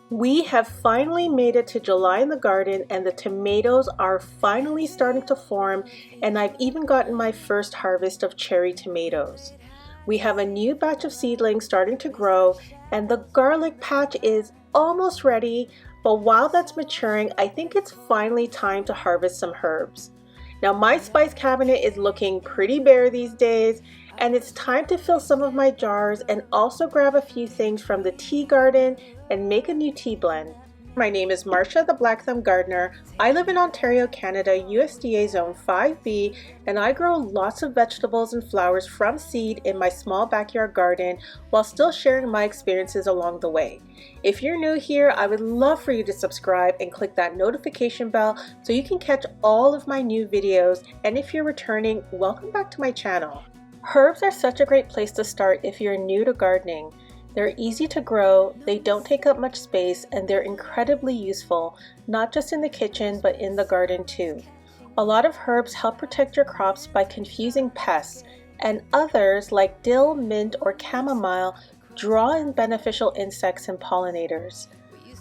We have finally made it to July in the garden and the tomatoes are finally starting to form, and I've even gotten my first harvest of cherry tomatoes. We have a new batch of seedlings starting to grow and the garlic patch is almost ready, but while that's maturing, I think it's finally time to harvest some herbs. Now my spice cabinet is looking pretty bare these days, and it's time to fill some of my jars and also grab a few things from the tea garden and make a new tea blend. My name is Marcia the Black Thumb Gardener. I live in Ontario, Canada, USDA Zone 5B, and I grow lots of vegetables and flowers from seed in my small backyard garden while still sharing my experiences along the way. If you're new here, I would love for you to subscribe and click that notification bell so you can catch all of my new videos, and if you're returning, welcome back to my channel. Herbs are such a great place to start if you're new to gardening. They're easy to grow, they don't take up much space, and they're incredibly useful, not just in the kitchen but in the garden too. A lot of herbs help protect your crops by confusing pests, and others like dill, mint, or chamomile draw in beneficial insects and pollinators.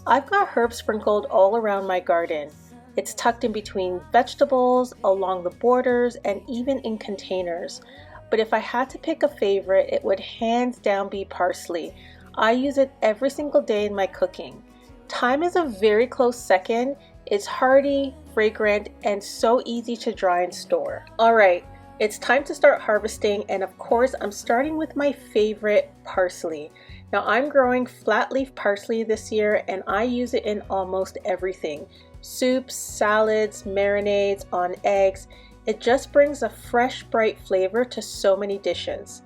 I've got herbs sprinkled all around my garden. It's tucked in between vegetables, along the borders, and even in containers. But if I had to pick a favorite, it would hands down be parsley. I use it every single day in my cooking. Thyme is a very close second. It's hearty, fragrant, and so easy to dry and store. Alright, it's time to start harvesting, and of course I'm starting with my favorite, parsley. Now I'm growing flat leaf parsley this year and I use it in almost everything. Soups, salads, marinades, on eggs. It just brings a fresh, bright flavor to so many dishes.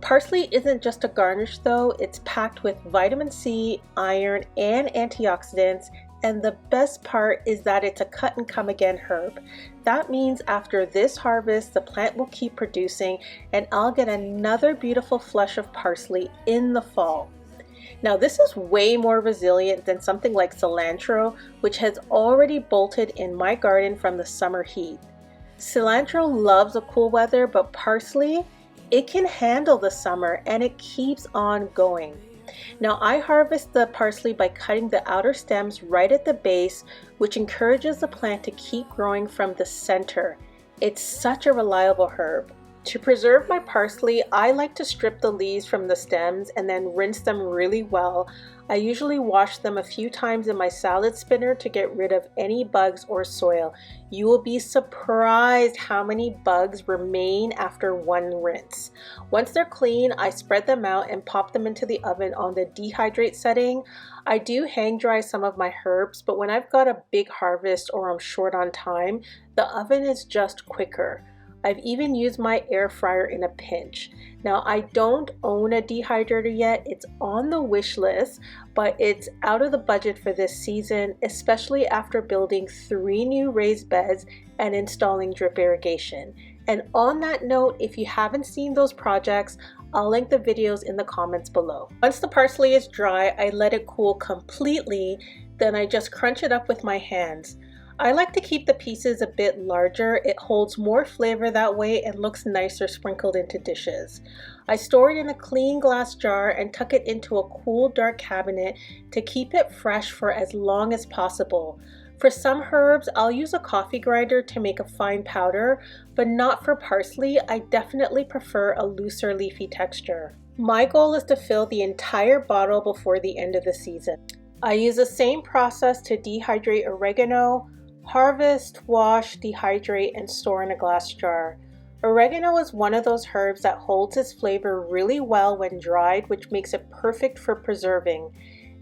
Parsley isn't just a garnish though, it's packed with vitamin C, iron, and antioxidants, and the best part is that it's a cut and come again herb. That means after this harvest, the plant will keep producing and I'll get another beautiful flush of parsley in the fall. Now this is way more resilient than something like cilantro, which has already bolted in my garden from the summer heat. Cilantro loves the cool weather, but parsley, it can handle the summer and it keeps on going. Now I harvest the parsley by cutting the outer stems right at the base, which encourages the plant to keep growing from the center. It's such a reliable herb. To preserve my parsley, I like to strip the leaves from the stems and then rinse them really well. I usually wash them a few times in my salad spinner to get rid of any bugs or soil. You will be surprised how many bugs remain after one rinse. Once they're clean, I spread them out and pop them into the oven on the dehydrate setting. I do hang dry some of my herbs, but when I've got a big harvest or I'm short on time, the oven is just quicker. I've even used my air fryer in a pinch. Now I don't own a dehydrator yet, it's on the wish list, but it's out of the budget for this season, especially after building 3 new raised beds and installing drip irrigation. And on that note, if you haven't seen those projects, I'll link the videos in the comments below. Once the parsley is dry, I let it cool completely, then I just crunch it up with my hands. I like to keep the pieces a bit larger. It holds more flavor that way and looks nicer sprinkled into dishes. I store it in a clean glass jar and tuck it into a cool, dark cabinet to keep it fresh for as long as possible. For some herbs, I'll use a coffee grinder to make a fine powder, but not for parsley. I definitely prefer a looser leafy texture. My goal is to fill the entire bottle before the end of the season. I use the same process to dehydrate oregano. Harvest, wash, dehydrate, and store in a glass jar. Oregano is one of those herbs that holds its flavor really well when dried, which makes it perfect for preserving.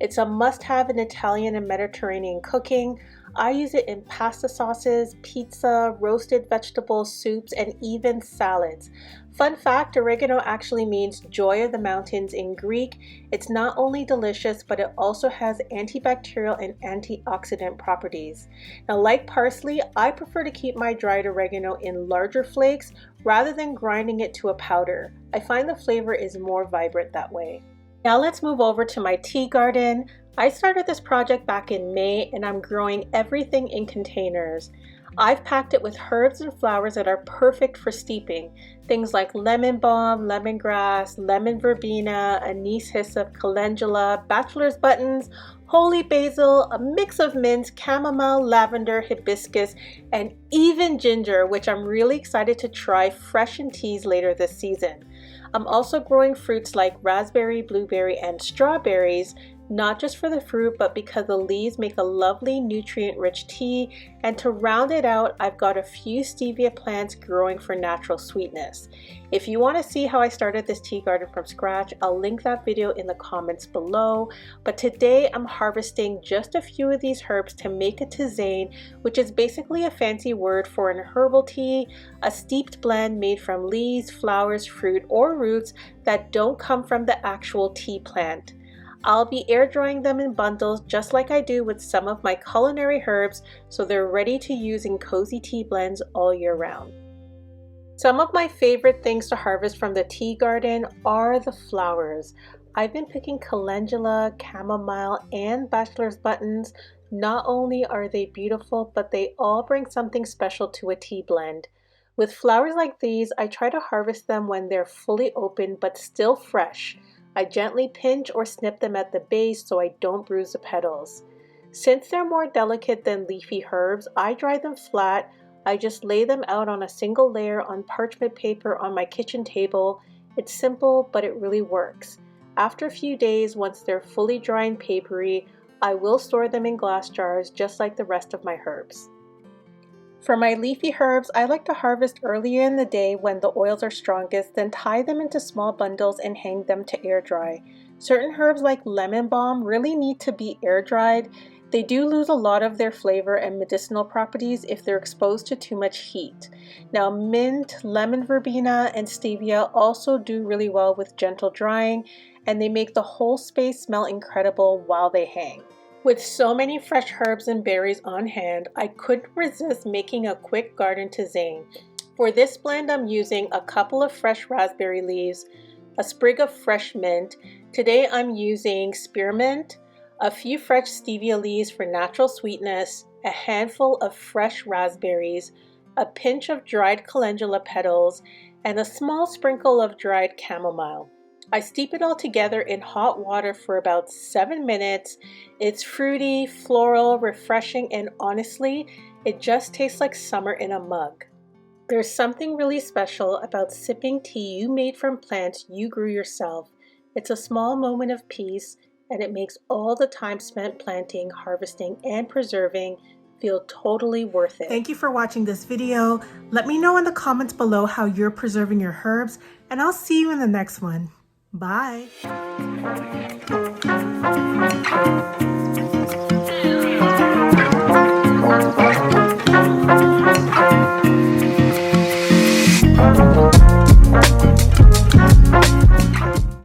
It's a must-have in Italian and Mediterranean cooking. I use it in pasta sauces, pizza, roasted vegetables, soups, and even salads. Fun fact, oregano actually means joy of the mountains in Greek. It's not only delicious, but it also has antibacterial and antioxidant properties. Now, like parsley, I prefer to keep my dried oregano in larger flakes rather than grinding it to a powder. I find the flavor is more vibrant that way. Now let's move over to my tea garden. I started this project back in May and I'm growing everything in containers. I've packed it with herbs and flowers that are perfect for steeping. Things like lemon balm, lemongrass, lemon verbena, anise hyssop, calendula, bachelor's buttons, holy basil, a mix of mints, chamomile, lavender, hibiscus, and even ginger, which I'm really excited to try fresh in teas later this season. I'm also growing fruits like raspberry, blueberry, and strawberries, not just for the fruit, but because the leaves make a lovely nutrient-rich tea. And to round it out, I've got a few stevia plants growing for natural sweetness. If you want to see how I started this tea garden from scratch, I'll link that video in the comments below. But today I'm harvesting just a few of these herbs to make a tisane, which is basically a fancy word for an herbal tea, a steeped blend made from leaves, flowers, fruit, or roots that don't come from the actual tea plant. I'll be air drying them in bundles just like I do with some of my culinary herbs, so they're ready to use in cozy tea blends all year round. Some of my favorite things to harvest from the tea garden are the flowers. I've been picking calendula, chamomile, and bachelor's buttons. Not only are they beautiful, but they all bring something special to a tea blend. With flowers like these, I try to harvest them when they're fully open but still fresh. I gently pinch or snip them at the base so I don't bruise the petals. Since they're more delicate than leafy herbs, I dry them flat. I just lay them out on a single layer on parchment paper on my kitchen table. It's simple, but it really works. After a few days, once they're fully dry and papery, I will store them in glass jars just like the rest of my herbs. For my leafy herbs, I like to harvest earlier in the day when the oils are strongest, then tie them into small bundles and hang them to air dry. Certain herbs like lemon balm really need to be air dried. They do lose a lot of their flavor and medicinal properties if they're exposed to too much heat. Now, mint, lemon verbena, and stevia also do really well with gentle drying, and they make the whole space smell incredible while they hang. With so many fresh herbs and berries on hand, I couldn't resist making a quick garden tisane. For this blend, I'm using a couple of fresh raspberry leaves, a sprig of fresh mint. Today I'm using spearmint, a few fresh stevia leaves for natural sweetness, a handful of fresh raspberries, a pinch of dried calendula petals, and a small sprinkle of dried chamomile. I steep it all together in hot water for about 7 minutes. It's fruity, floral, refreshing, and honestly, it just tastes like summer in a mug. There's something really special about sipping tea you made from plants you grew yourself. It's a small moment of peace, and it makes all the time spent planting, harvesting, and preserving feel totally worth it. Thank you for watching this video. Let me know in the comments below how you're preserving your herbs, and I'll see you in the next one. Bye.